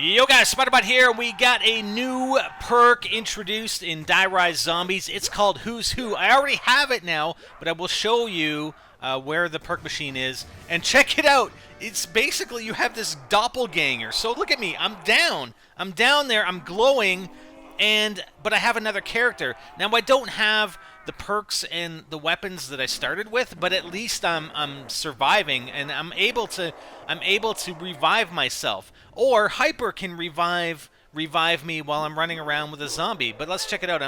Yo guys, Spiderbot here. We got a new perk introduced in NGTZombies. It's called Who's Who. I already have it now, but I will show you where the perk machine is. And check it out. It's basically you have this doppelganger. So look at me. I'm down. I'm down there. I'm glowing, but I have another character. Now I don't have the perks and the weapons that I started with, but at least I'm surviving, and I'm able to revive myself. Or Hyper can revive me while I'm running around with a zombie. But let's check it out.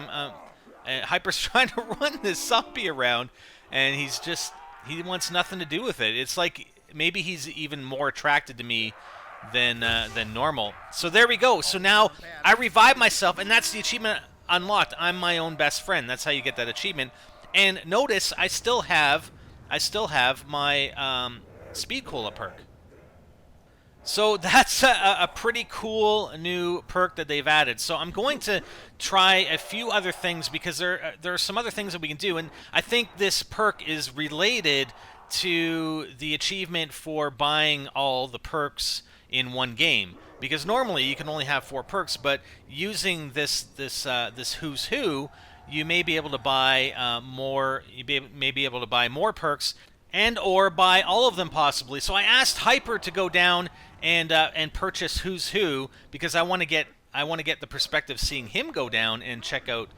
Hyper's trying to run this zombie around, and he wants nothing to do with it. It's like maybe he's even more attracted to me than normal. So there we go. So now I revive myself, and that's the achievement unlocked. I'm my own best friend. That's how you get that achievement. And notice I still have my Speed Cola perk. So that's a pretty cool new perk that they've added. So I'm going to try a few other things because there are some other things that we can do, and I think this perk is related to the achievement for buying all the perks in one game. Because normally you can only have 4 perks, but using this Who's Who, you may be able to buy more. May be able to buy more perks, and or buy all of them possibly. So I asked Hyper to go down and purchase Who's Who because I want to get the perspective seeing him go down and check out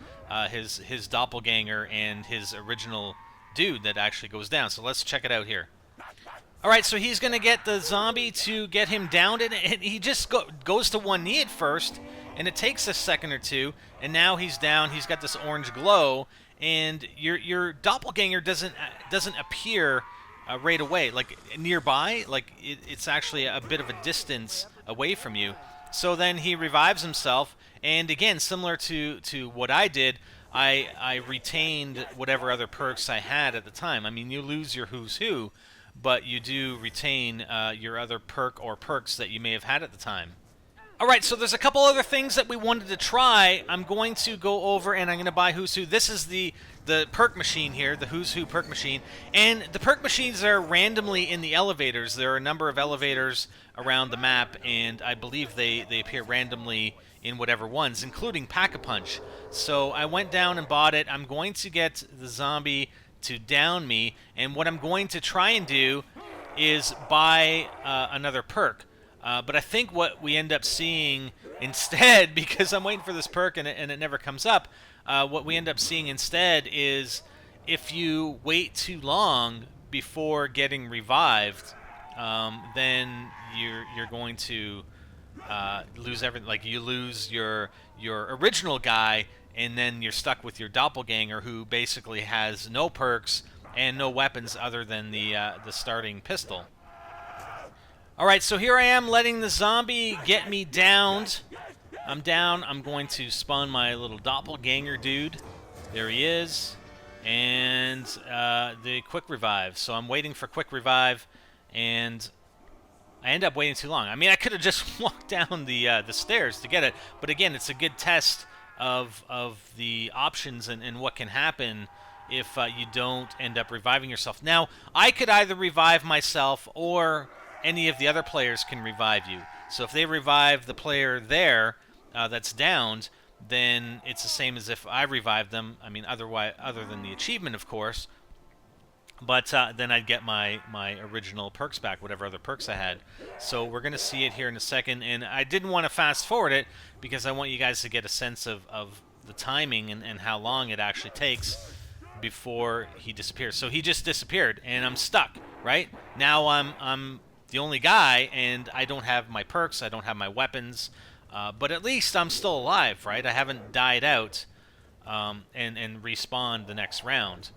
his doppelganger and his original dude that actually goes down. So let's check it out here. Alright, so he's going to get the zombie to get him downed, and he just goes to one knee at first, and it takes a second or two, and now he's down. He's got this orange glow, and your doppelganger doesn't appear right away, like nearby. Like it's actually a bit of a distance away from you. So then he revives himself, and again, similar to what I did, I retained whatever other perks I had at the time. I mean, you lose your Who's Who, but you do retain your other perk or perks that you may have had at the time. Alright, so there's a couple other things that we wanted to try. I'm going to go over and I'm going to buy Who's Who. This is the perk machine here, the Who's Who perk machine. And the perk machines are randomly in the elevators. There are a number of elevators around the map, and I believe they appear randomly in whatever ones, including Pack-a-Punch. So I went down and bought it. I'm going to get the zombie to down me, and what I'm going to try and do is buy another perk. But I think what we end up seeing instead, because I'm waiting for this perk and it never comes up, what we end up seeing instead is if you wait too long before getting revived, then you're going to lose everything. Like you lose your original guy, and then you're stuck with your doppelganger, who basically has no perks and no weapons other than the starting pistol. Alright, so here I am letting the zombie get me downed. I'm down. I'm going to spawn my little doppelganger dude. There he is. And the quick revive. So I'm waiting for quick revive, and I end up waiting too long. I mean, I could have just walked down the stairs to get it, but again, it's a good test of the options and what can happen if you don't end up reviving yourself. Now, I could either revive myself, or any of the other players can revive you. So if they revive the player there that's downed, then it's the same as if I revived them. I mean, other than the achievement, of course. But then I'd get my original perks back, whatever other perks I had. So we're going to see it here in a second. And I didn't want to fast forward it because I want you guys to get a sense of the timing and how long it actually takes before he disappears. So he just disappeared, and I'm stuck, right? Now I'm the only guy, and I don't have my perks, I don't have my weapons, but at least I'm still alive, right? I haven't died out and respawned the next round,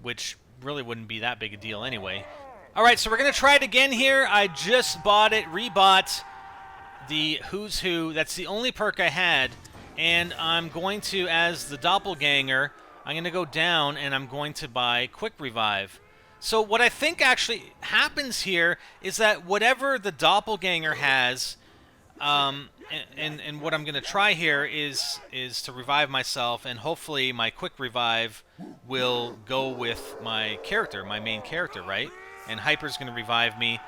which really wouldn't be that big a deal anyway. Alright, so we're going to try it again here. I just rebought the Who's Who. That's the only perk I had, and I'm going to, as the doppelganger, I'm going to go down and I'm going to buy quick revive. So what I think actually happens here is that whatever the doppelganger has, and what I'm going to try here is to revive myself, and hopefully my quick revive will go with my character, my main character, right? And Hyper's going to revive me.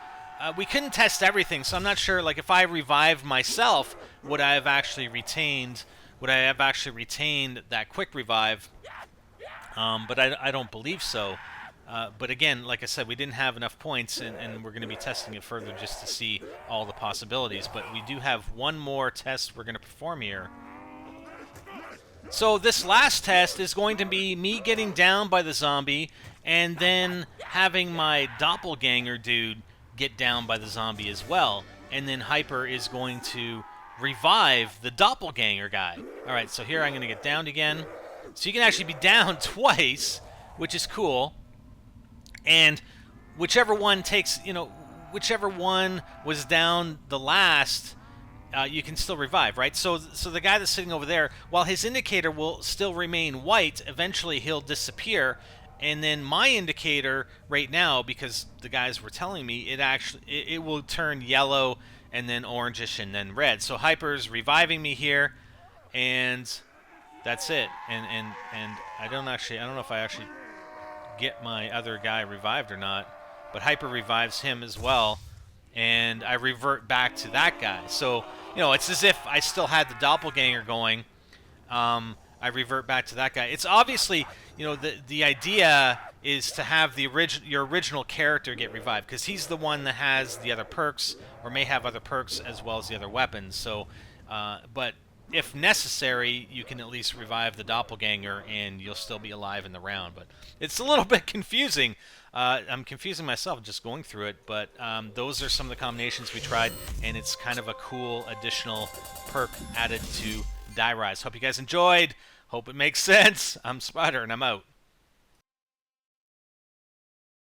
we couldn't test everything, so I'm not sure. Like, if I revive myself, would I have actually retained? Would I have actually retained that quick revive? But I don't believe so. But again, like I said, we didn't have enough points, and we're going to be testing it further just to see all the possibilities. But we do have one more test we're going to perform here. So this last test is going to be me getting down by the zombie, and then having my doppelganger dude get down by the zombie as well. And then Hyper is going to revive the doppelganger guy. All right, so here I'm going to get downed again. So you can actually be down twice, which is cool. And whichever one takes, whichever one was down the last, you can still revive, right? So the guy that's sitting over there, while his indicator will still remain white, eventually he'll disappear. And then my indicator right now, because the guys were telling me, it will turn yellow and then orangish and then red. So Hyper's reviving me here, and that's it. And I don't know if I actually get my other guy revived or not, but Hyper revives him as well, and I revert back to that guy. So, it's as if I still had the doppelganger going. I revert back to that guy. It's obviously, the idea is to have your original character get revived, because he's the one that has the other perks, or may have other perks as well as the other weapons. So, but if necessary, you can at least revive the doppelganger, and you'll still be alive in the round. But it's a little bit confusing. I'm confusing myself just going through it, but those are some of the combinations we tried, and it's kind of a cool additional perk added to Die Rise. Hope you guys enjoyed. Hope it makes sense. I'm Spider, and I'm out.